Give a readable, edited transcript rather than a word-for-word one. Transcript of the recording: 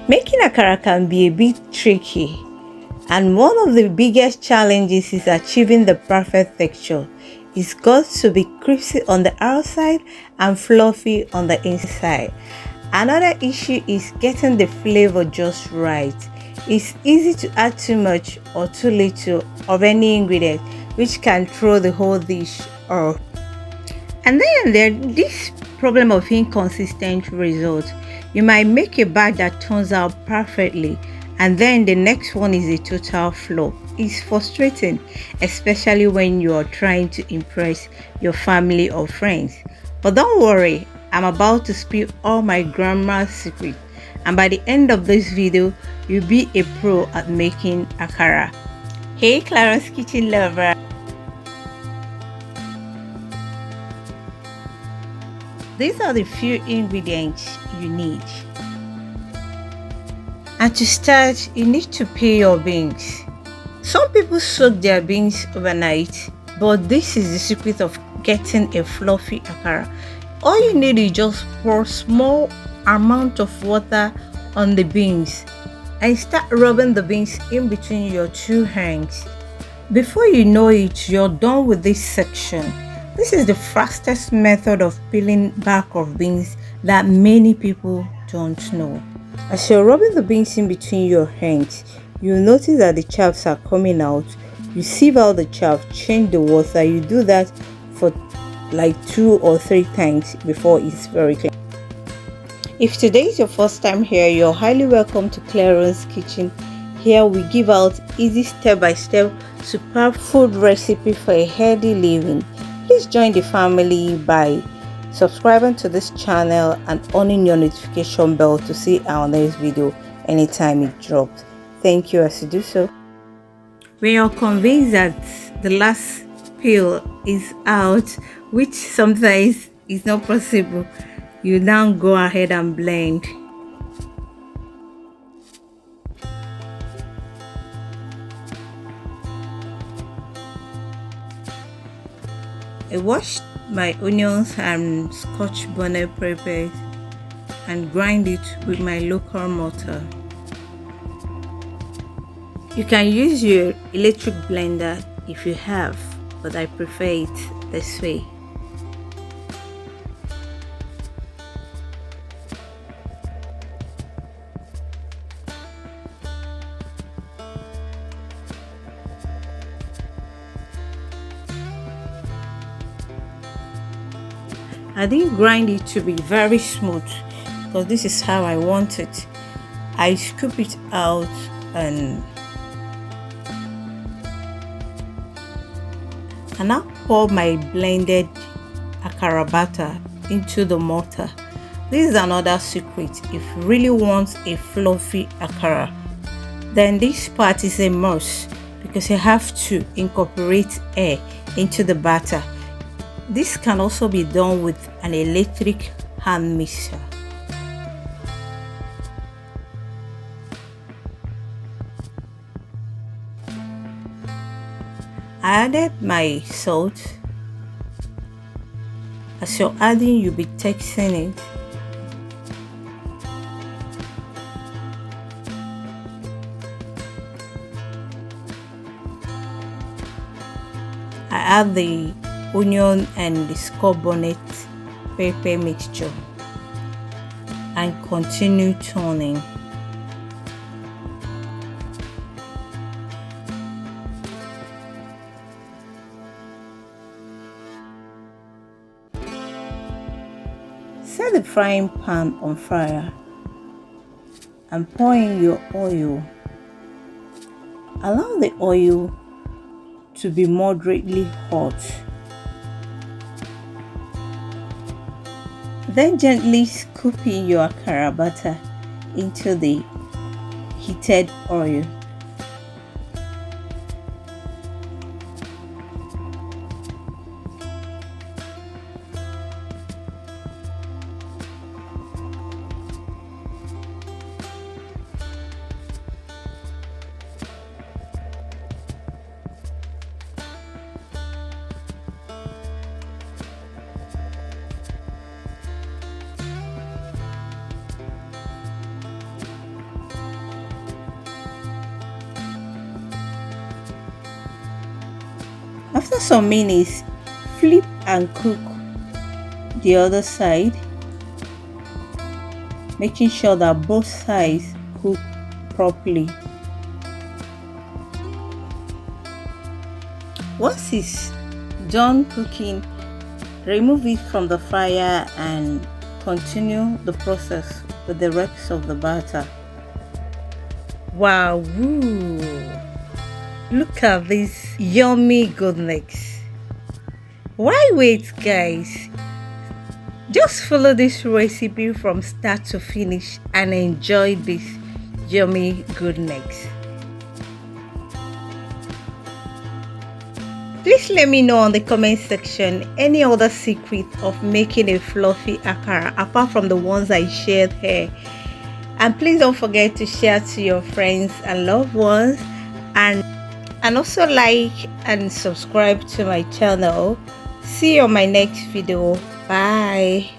Making akara can be a bit tricky, and one of the biggest challenges is achieving the perfect texture. It's got to be crispy on the outside and fluffy on the inside. Another issue is getting the flavor just right. It's easy to add too much or too little of any ingredient, which can throw the whole dish off. And then there's this problem of inconsistent results. You might make a batch that turns out perfectly, and then the next one is a total flop. It's frustrating, especially when you are trying to impress your family or friends. But don't worry, I'm about to spill all my grandma's secrets, and by the end of this video, you'll be a pro at making akara. Hey Clara's Kitchen lover! These are the few ingredients you need. And to start, you need to peel your beans. Some people soak their beans overnight, but this is the secret of getting a fluffy akara. All you need is just pour small amount of water on the beans and start rubbing the beans in between your two hands. Before you know it, you're done with this section. This is the fastest method of peeling back of beans that many people don't know. As you're rubbing the beans in between your hands, you'll notice that the chaffs are coming out. You sieve out the chaff, change the water. You do that for like 2 or 3 times before it's very clean. If today is your first time here, you're highly welcome to Clara's Kitchen. Here we give out easy step-by-step superb food recipe for a healthy living. Please join the family by subscribing to this channel and on your notification bell to see our next video anytime it drops. Thank you as you do so. When you're convinced that the last peel is out, which sometimes is not possible, you now go ahead and blend. I washed my onions and scotch bonnet peppers and grind it with my local mortar. You can use your electric blender if you have, but I prefer it this way. I didn't grind it to be very smooth because this is how I want it. I scoop it out and now pour my blended akara batter into the mortar. This is another secret. If you really want a fluffy akara, then this part is a must because you have to incorporate air into the batter. This can also be done with an electric hand mixer. I added my salt. As you're adding, you'll be tasting it. I add the onion and the scotch bonnet pepper mixture and continue turning. Set the frying pan on fire and pour in your oil. Allow the oil to be moderately hot. Then gently scoop in your akara batter into the heated oil. After some minutes, flip and cook the other side, making sure that both sides cook properly. Once it's done cooking, remove it from the fire and continue the process with the rest of the batter. Wow, look at this yummy goodness. Why wait, guys? Just follow this recipe from start to finish and enjoy this yummy goodness. Please let me know on the comment section any other secret of making a fluffy akara apart from the ones I shared here. And please don't forget to share to your friends and loved ones, and also like and subscribe to my channel. See you on my next video. Bye.